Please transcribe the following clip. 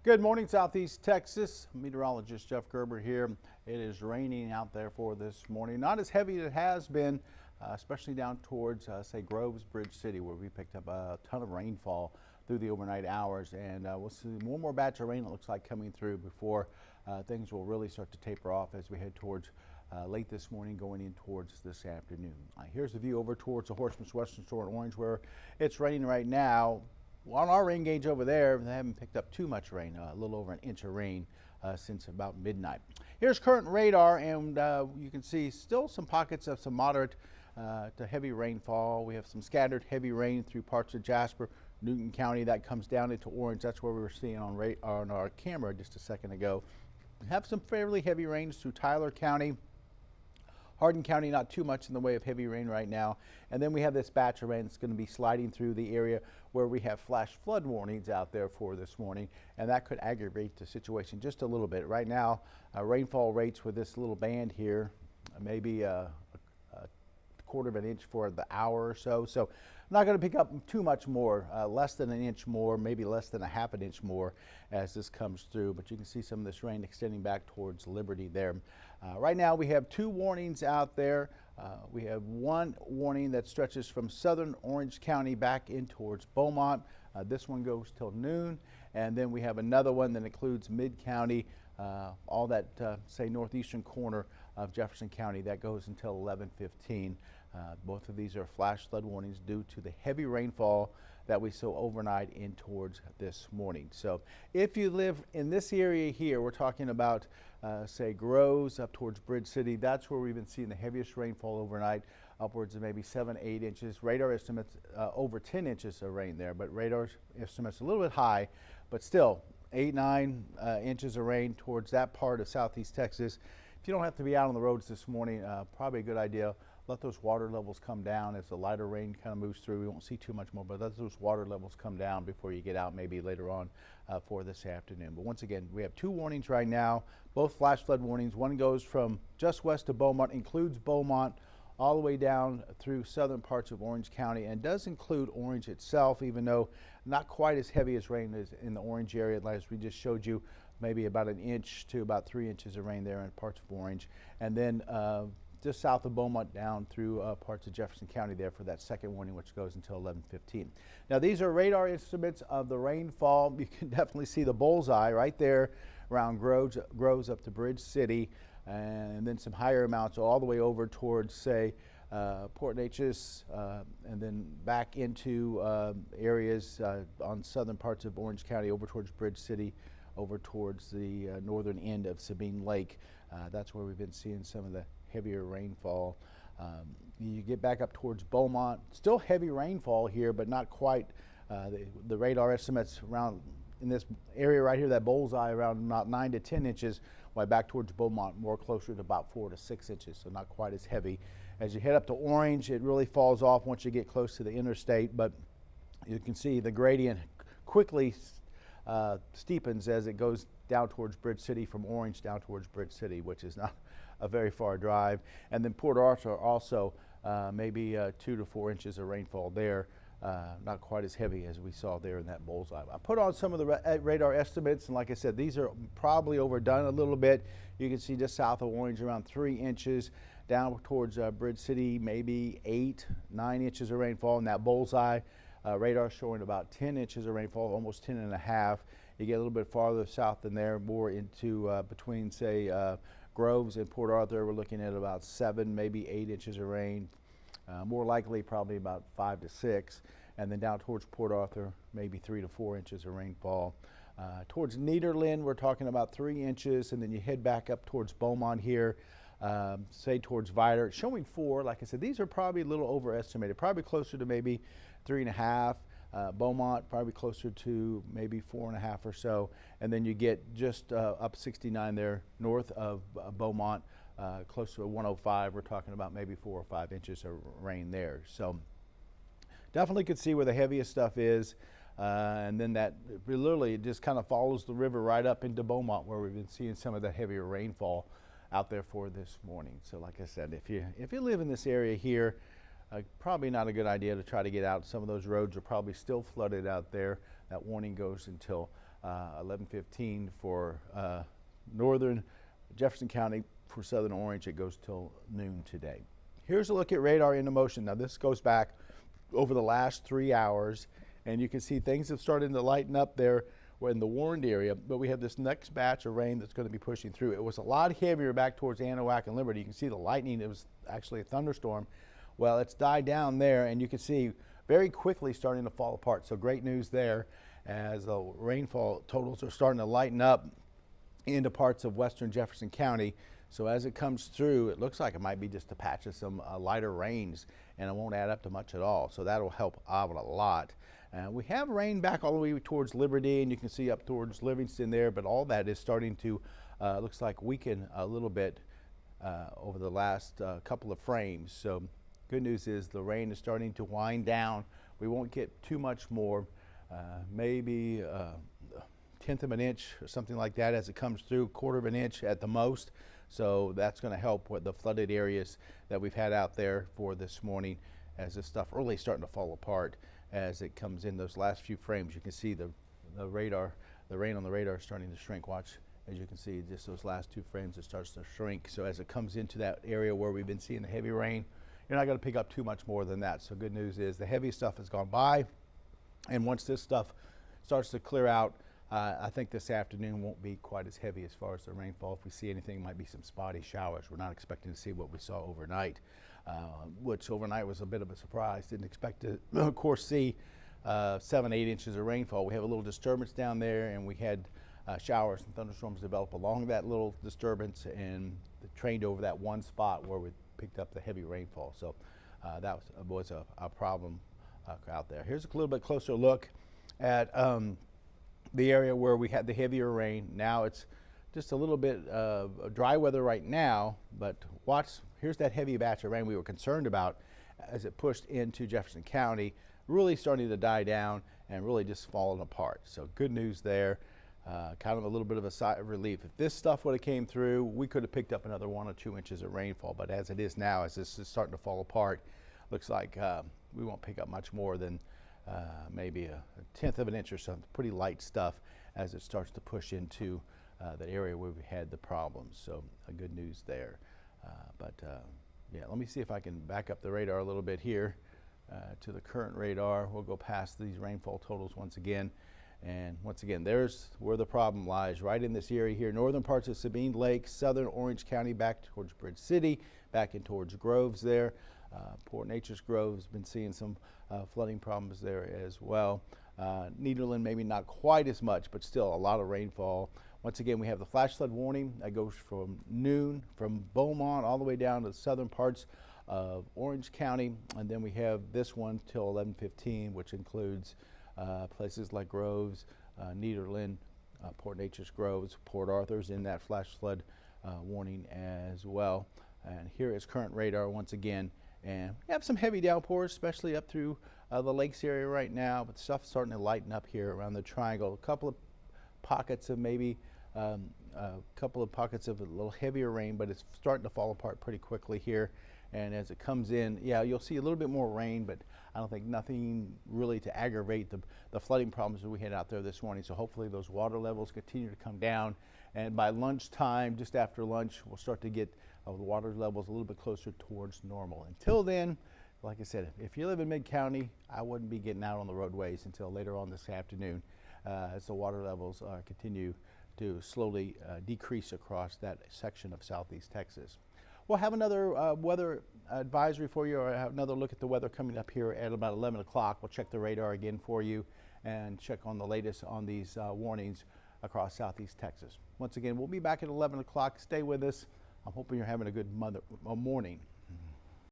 Good morning, Southeast Texas. Meteorologist Jeff Gerber here. It is raining out there for this morning. Not as heavy as it has been, especially down towards, say, Groves Bridge City, where we picked up a ton of rainfall through the overnight hours. And we'll see one more batch of rain, it looks like, coming through before things will really start to taper off as we head towards late this morning, going in towards this afternoon. Here's the view over towards the Horseman's Western Store in Orange, where it's raining right now. On our rain gauge over there, they haven't picked up too much rain, a little over an inch of rain since about midnight. Here's current radar, and you can see still some pockets of some moderate to heavy rainfall. We have some scattered heavy rain through parts of Jasper, Newton County. That comes down into Orange. That's where we were seeing on our camera just a second ago. We have some fairly heavy rains through Tyler County. Hardin County, not too much in the way of heavy rain right now. And then we have this batch of rain that's going to be sliding through the area where we have flash flood warnings out there for this morning. And that could aggravate the situation just a little bit. Right now, rainfall rates with this little band here, maybe a quarter of an inch for the hour or so. So I'm not going to pick up too much more, less than an inch more, maybe less than a half an inch more as this comes through. But you can see some of this rain extending back towards Liberty there. Right now we have two warnings out there. We have one warning that stretches from southern Orange County back in towards Beaumont. This one goes till noon. And then we have another one that includes mid-county, all that, say, northeastern corner of Jefferson County. That goes until 11:15. Both of these are flash flood warnings due to the heavy rainfall that we saw overnight in towards this morning. So if you live in this area here, we're talking about, say, Groves up towards Bridge City. That's where we've been seeing the heaviest rainfall overnight, upwards of maybe 7, 8 inches. Radar estimates over 10 inches of rain there, but radar estimates a little bit high, but still 8, 9 inches of rain towards that part of Southeast Texas. If you don't have to be out on the roads this morning, probably a good idea. Let those water levels come down as the lighter rain kind of moves through. We won't see too much more, but let those water levels come down before you get out maybe later on for this afternoon. But once again, we have two warnings right now, both flash flood warnings. One goes from just west of Beaumont, includes Beaumont, all the way down through southern parts of Orange County, and does include Orange itself, even though not quite as heavy as rain as in the Orange area, as we just showed you, maybe about an inch to about 3 inches of rain there in parts of Orange. And then just south of Beaumont down through parts of Jefferson County there for that second warning, which goes until 11:15. Now these are radar estimates of the rainfall. You can definitely see the bullseye right there around Groves up to Bridge City, and then some higher amounts all the way over towards, say, Port Neches, and then back into areas on southern parts of Orange County over towards Bridge City, over towards the northern end of Sabine Lake. That's where we've been seeing some of the heavier rainfall. You get back up towards Beaumont, still heavy rainfall here, but not quite. The radar estimates around in this area right here, that bullseye, around about 9 to 10 inches, while back towards Beaumont more closer to about 4 to 6 inches, so not quite as heavy. As you head up to Orange, it really falls off once you get close to the interstate, but you can see the gradient quickly steepens as it goes down towards Bridge City, from Orange down towards Bridge City, which is not a very far drive. And then Port Arthur also maybe 2 to 4 inches of rainfall there, not quite as heavy as we saw there in that bullseye. I put on some of the radar estimates, and like I said, these are probably overdone a little bit. You can see just south of Orange around 3 inches, down towards Bridge City maybe 8, 9 inches of rainfall, and that bullseye radar showing about 10 inches of rainfall, almost 10 and a half. You get a little bit farther south than there, more into between, say, Groves and Port Arthur, we're looking at about 7, maybe 8 inches of rain. More likely probably about 5 to 6. And then down towards Port Arthur, maybe 3 to 4 inches of rainfall. Towards Nederland, we're talking about 3 inches, and then you head back up towards Beaumont here, say towards Vidor, showing 4. Like I said, these are probably a little overestimated, probably closer to maybe 3.5. Beaumont probably closer to maybe 4.5 or so, and then you get just up 69 there north of Beaumont, close to a 105. We're talking about maybe 4 or 5 inches of rain there. So definitely could see where the heaviest stuff is, and then that literally just kind of follows the river right up into Beaumont, where we've been seeing some of the heavier rainfall out there for this morning. So like I said, if you live in this area here, probably not a good idea to try to get out. Some of those roads are probably still flooded out there. That warning goes until 11:15 for northern Jefferson County. For southern Orange, it goes till noon today. Here's a look at radar into motion. Now this goes back over the last 3 hours, and you can see things have started to lighten up there in the warned area, but we have this next batch of rain that's going to be pushing through. It was a lot heavier back towards Anahuac and Liberty. You can see the lightning. It was actually a thunderstorm. Well, it's died down there, and you can see very quickly starting to fall apart. So great news there, as the rainfall totals are starting to lighten up into parts of western Jefferson County. So as it comes through, it looks like it might be just a patch of some lighter rains, and it won't add up to much at all. So that'll help out a lot. We have rain back all the way towards Liberty, and you can see up towards Livingston there, but all that is starting to, looks like, weaken a little bit over the last couple of frames. So good news is the rain is starting to wind down. We won't get too much more, maybe a 1/10 of an inch or something like that as it comes through, 1/4 of an inch at the most. So that's going to help with the flooded areas that we've had out there for this morning, as this stuff really starting to fall apart as it comes in those last few frames. You can see the radar, the rain on the radar is starting to shrink. Watch, as you can see, just those last 2 frames, it starts to shrink. So as it comes into that area where we've been seeing the heavy rain, you're not going to pick up too much more than that. So good news is the heavy stuff has gone by, and once this stuff starts to clear out, I think this afternoon won't be quite as heavy as far as the rainfall. If we see anything, it might be some spotty showers. We're not expecting to see what we saw overnight, which overnight was a bit of a surprise. Didn't expect to, of course, see 7, 8 inches of rainfall. We have a little disturbance down there, and we had showers and thunderstorms develop along that little disturbance, and trained over that one spot where we picked up the heavy rainfall. So that was a problem out there. Here's a little bit closer look at the area where we had the heavier rain. Now it's just a little bit of dry weather right now, but watch, here's that heavy batch of rain we were concerned about as it pushed into Jefferson County, really starting to die down and really just falling apart. So good news there. Kind of a little bit of a sigh of relief. If this stuff would have came through, we could have picked up another 1 or 2 inches of rainfall, but as it is now, as this is starting to fall apart, looks like we won't pick up much more than maybe a 1/10 of an inch or something, pretty light stuff as it starts to push into the area where we had the problems. So good news there. Yeah, let me see if I can back up the radar a little bit here to the current radar. We'll go past these rainfall totals once again. And once again, there's where the problem lies, right in this area here. Northern parts of Sabine Lake, southern Orange County, back towards Bridge City, back in towards Groves there. Port Nature's Grove's been seeing some flooding problems there as well. Nederland maybe not quite as much, but still a lot of rainfall. Once again, we have the flash flood warning that goes from noon, from Beaumont all the way down to the southern parts of Orange County. And then we have this one till 11:15, which includes places like Groves, Nederland, Port Nature's Groves, Port Arthur's in that flash flood warning as well. And here is current radar once again. And we have some heavy downpours, especially up through the lakes area right now, but stuff's starting to lighten up here around the triangle. A couple of pockets of maybe a little heavier rain, but it's starting to fall apart pretty quickly here. And as it comes in, yeah, you'll see a little bit more rain, but I don't think nothing really to aggravate the flooding problems that we had out there this morning. So hopefully those water levels continue to come down. And by lunchtime, just after lunch, we'll start to get the water levels a little bit closer towards normal. Until then, like I said, if you live in Mid-County, I wouldn't be getting out on the roadways until later on this afternoon as the water levels continue to slowly decrease across that section of southeast Texas. We'll have another weather advisory for you, or have another look at the weather coming up here at about 11 o'clock. We'll check the radar again for you and check on the latest on these warnings across southeast Texas. Once again, we'll be back at 11 o'clock. Stay with us. I'm hoping you're having a good morning.